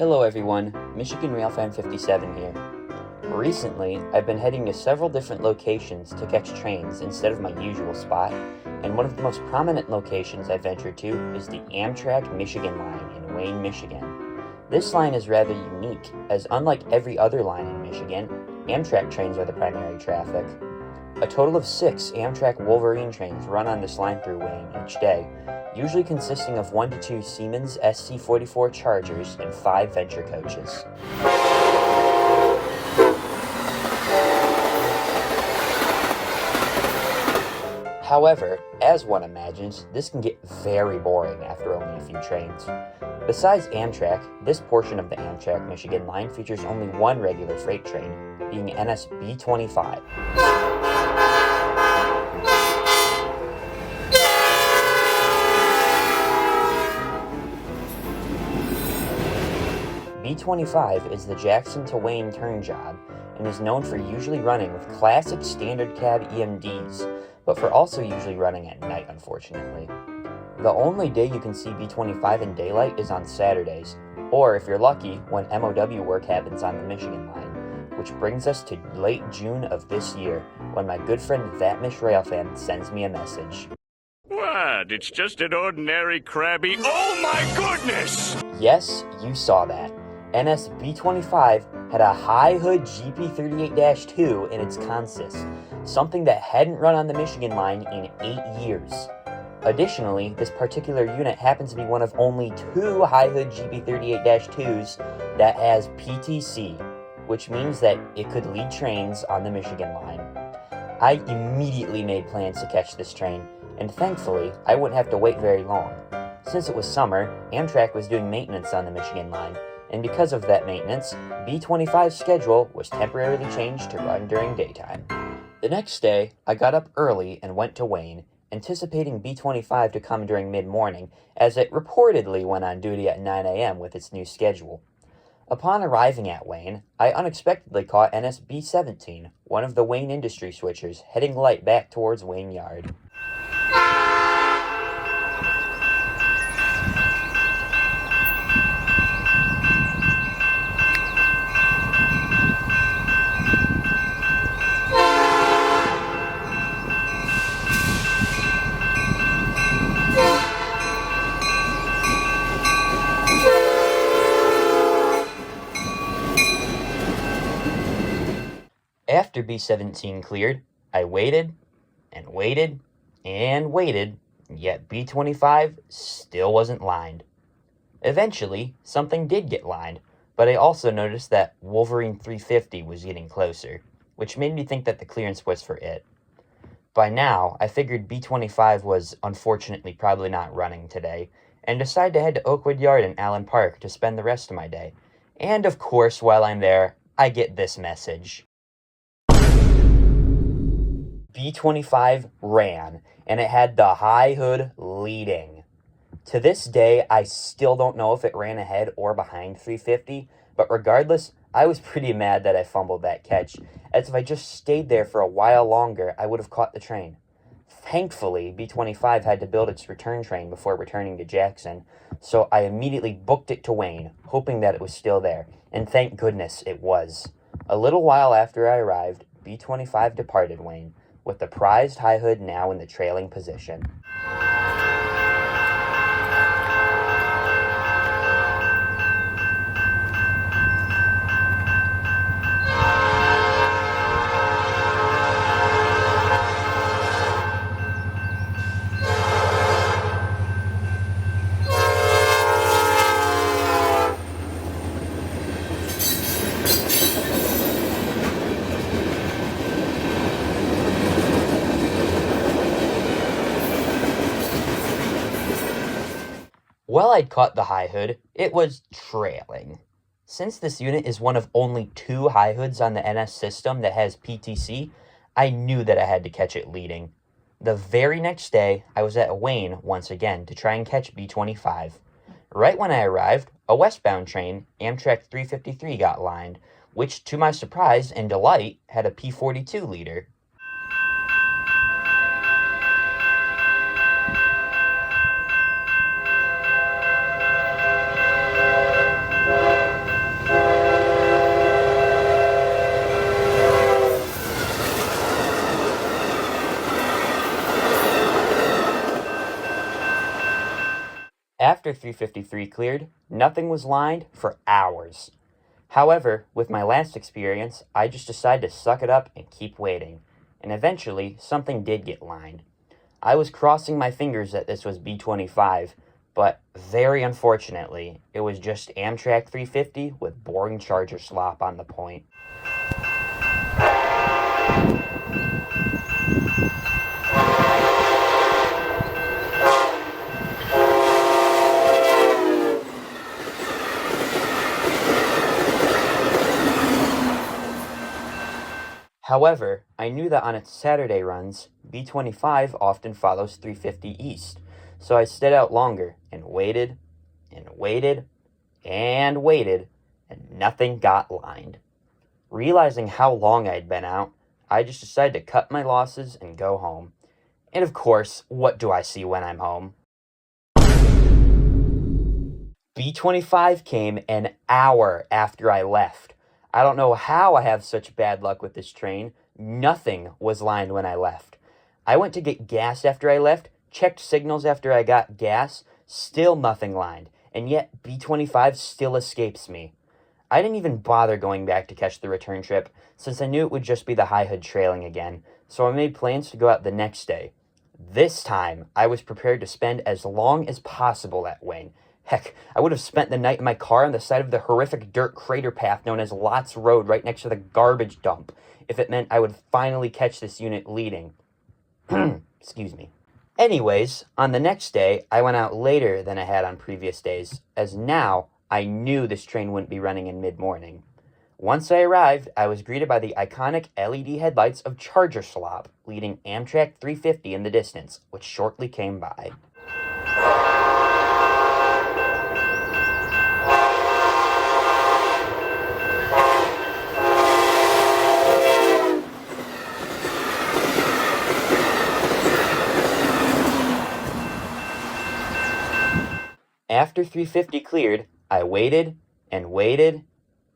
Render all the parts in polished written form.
Hello everyone, Michigan Railfan 57 here. Recently, I've been heading to several different locations to catch trains instead of my usual spot, and one of the most prominent locations I've ventured to is the Amtrak Michigan Line in Wayne, Michigan. This line is rather unique, as unlike every other line in Michigan, Amtrak trains are the primary traffic. A total of 6 Amtrak Wolverine trains run on this line through Wayne each day, usually consisting of 1 to 2 Siemens SC44 Chargers and 5 Venture coaches. However, as one imagines, this can get very boring after only a few trains. Besides Amtrak, this portion of the Amtrak Michigan Line features only one regular freight train, being NS B25. B25 is the Jackson to Wayne turn job and is known for usually running with classic standard cab EMDs, but for also usually running at night, unfortunately. The only day you can see B25 in daylight is on Saturdays, or if you're lucky, when MOW work happens on the Michigan Line, which brings us to late June of this year, when my good friend Davinci Resolve sends me a message. What? It's just an ordinary crabby. Oh my goodness! Yes, you saw that. NS B25 had a High Hood GP38-2 in its consist, something that hadn't run on the Michigan Line in 8 years. Additionally, this particular unit happens to be one of only 2 High Hood GP38-2s that has PTC, which means that it could lead trains on the Michigan Line. I immediately made plans to catch this train, and thankfully, I wouldn't have to wait very long. Since it was summer, Amtrak was doing maintenance on the Michigan Line, and because of that maintenance, B25's schedule was temporarily changed to run during daytime. The next day, I got up early and went to Wayne, anticipating B25 to come during mid-morning, as it reportedly went on duty at 9 a.m. with its new schedule. Upon arriving at Wayne, I unexpectedly caught NS B17, one of the Wayne industry switchers, heading light back towards Wayne Yard. After B17 cleared, I waited, and waited, and waited, yet B25 still wasn't lined. Eventually, something did get lined, but I also noticed that Wolverine 350 was getting closer, which made me think that the clearance was for it. By now, I figured B25 was unfortunately probably not running today, and decided to head to Oakwood Yard in Allen Park to spend the rest of my day. And of course, while I'm there, I get this message. B25 ran, and it had the High Hood leading. To this day, I still don't know if it ran ahead or behind 350, but regardless, I was pretty mad that I fumbled that catch, as if I just stayed there for a while longer, I would have caught the train. Thankfully, B25 had to build its return train before returning to Jackson, so I immediately booked it to Wayne, hoping that it was still there, and thank goodness it was. A little while after I arrived, B25 departed Wayne, with the prized High Hood now in the trailing position. While I'd caught the High Hood, it was trailing. Since this unit is one of only 2 High Hoods on the NS system that has PTC, I knew that I had to catch it leading. The very next day, I was at Wayne once again to try and catch B25. Right when I arrived, a westbound train, Amtrak 353, got lined, which to my surprise and delight had a P42 leader. After 353 cleared, nothing was lined for hours. However, with my last experience, I just decided to suck it up and keep waiting. And eventually, something did get lined. I was crossing my fingers that this was B25, but very unfortunately, it was just Amtrak 350 with boring charger slop on the point. However, I knew that on its Saturday runs, B25 often follows 350 east, so I stayed out longer and waited, and waited, and waited, and nothing got lined. Realizing how long I'd been out, I just decided to cut my losses and go home. And of course, what do I see when I'm home? B25 came an hour after I left. I don't know how I have such bad luck with this train. Nothing was lined when I left. I went to get gas after I left, checked signals after I got gas, still nothing lined, and yet B25 still escapes me. I didn't even bother going back to catch the return trip, since I knew it would just be the High Hood trailing again, so I made plans to go out the next day. This time, I was prepared to spend as long as possible at Wayne. Heck, I would have spent the night in my car on the side of the horrific dirt crater path known as Lots Road right next to the garbage dump, if it meant I would finally catch this unit leading. Excuse me. Anyways, on the next day, I went out later than I had on previous days, as now I knew this train wouldn't be running in mid-morning. Once I arrived, I was greeted by the iconic LED headlights of Charger Slop, leading Amtrak 350 in the distance, which shortly came by. After 350 cleared, I waited and waited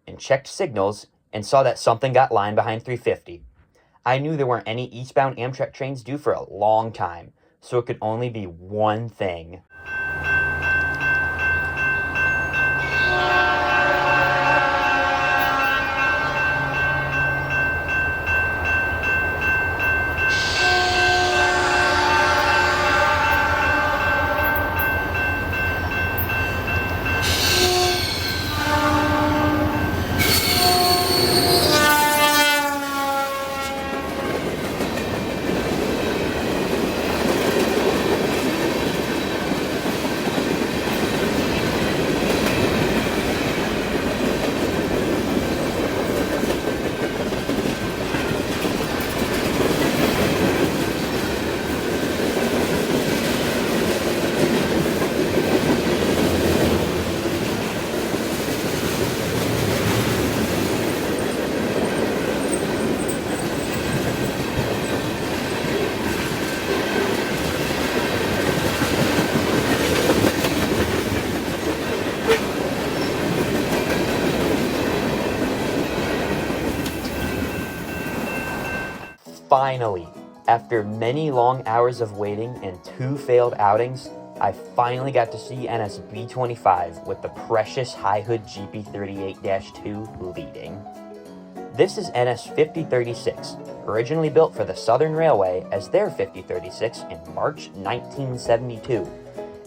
and checked signals and saw that something got lined behind 350. I knew there weren't any eastbound Amtrak trains due for a long time, so it could only be one thing. Finally, after many long hours of waiting and 2 failed outings, I finally got to see NS B25 with the precious High Hood GP38-2 leading. This is NS 5036, originally built for the Southern Railway as their 5036 in March 1972,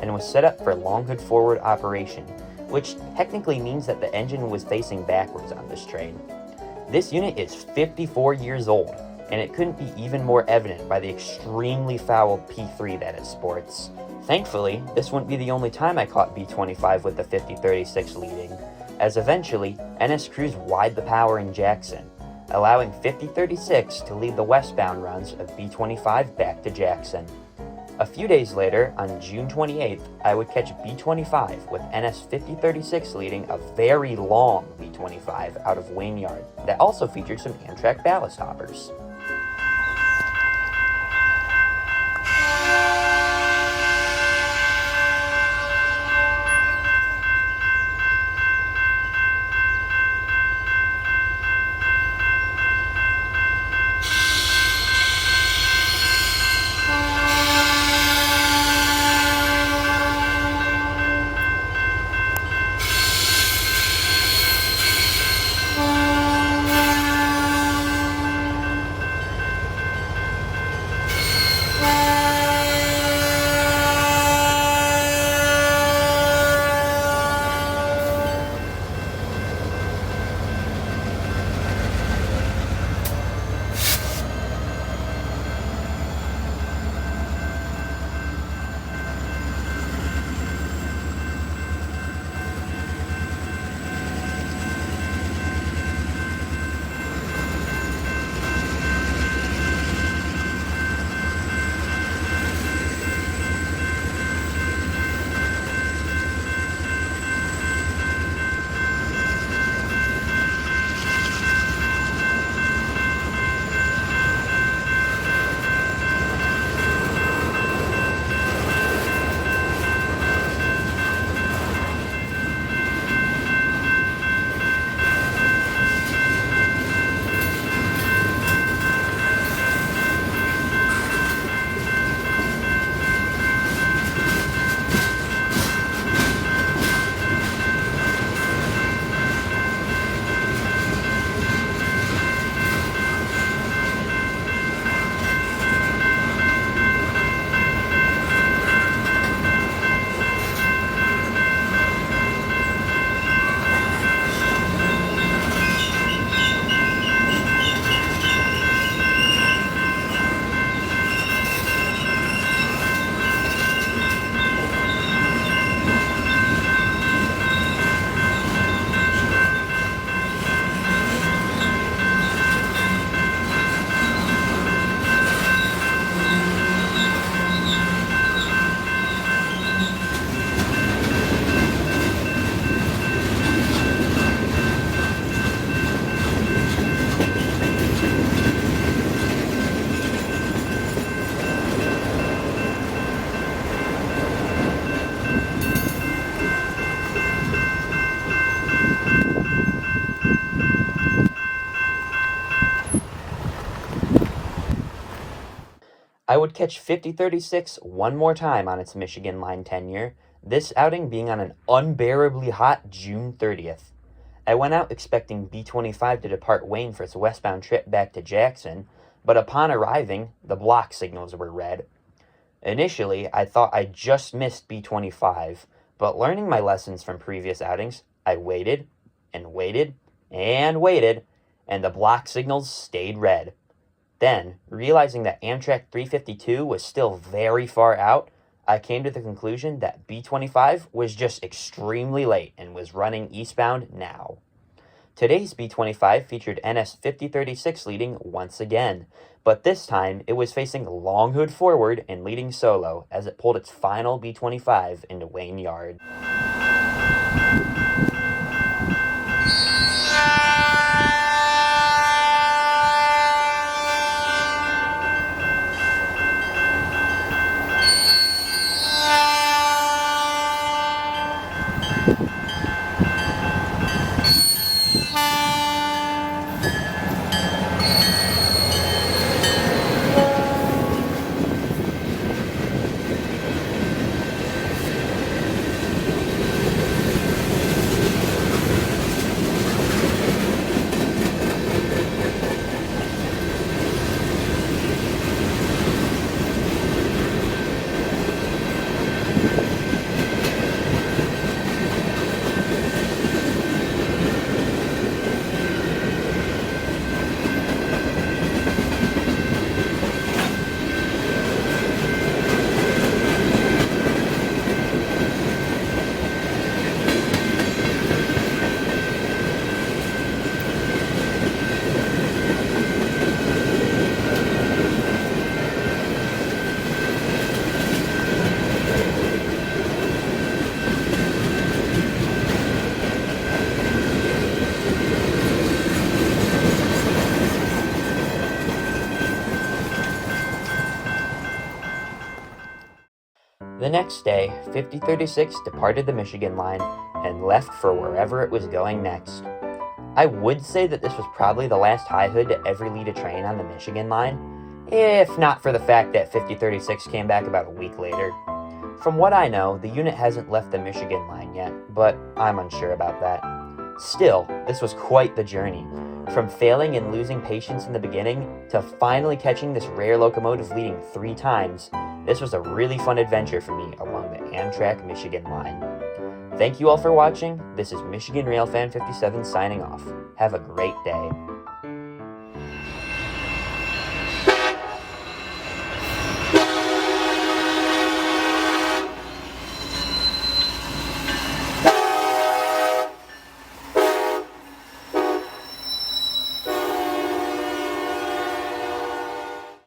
and was set up for long hood forward operation, which technically means that the engine was facing backwards on this train. This unit is 54 years old, and it couldn't be even more evident by the extremely fouled P3 that it sports. Thankfully, this wouldn't be the only time I caught B25 with the 5036 leading, as eventually, NS crews wide the power in Jackson, allowing 5036 to lead the westbound runs of B25 back to Jackson. A few days later, on June 28th, I would catch B25 with NS 5036 leading a very long B25 out of Wayne Yard that also featured some Amtrak ballast hoppers. I would catch 5036 one more time on its Michigan Line tenure, this outing being on an unbearably hot June 30th. I went out expecting B25 to depart Wayne for its westbound trip back to Jackson, but upon arriving, the block signals were red. Initially, I thought I just missed B25, but learning my lessons from previous outings, I waited, and waited, and waited, and the block signals stayed red. Then, realizing that Amtrak 352 was still very far out, I came to the conclusion that B25 was just extremely late and was running eastbound now. Today's B25 featured NS 5036 leading once again, but this time it was facing Long Hood forward and leading solo as it pulled its final B25 into Wayne Yard. The next day, 5036 departed the Michigan Line and left for wherever it was going next. I would say that this was probably the last High Hood to ever lead a train on the Michigan Line, if not for the fact that 5036 came back about a week later. From what I know, the unit hasn't left the Michigan Line yet, but I'm unsure about that. Still, this was quite the journey. From failing and losing patience in the beginning, to finally catching this rare locomotive leading 3 times, this was a really fun adventure for me along the Amtrak Michigan Line. Thank you all for watching. This is Michigan Railfan 57 signing off. Have a great day.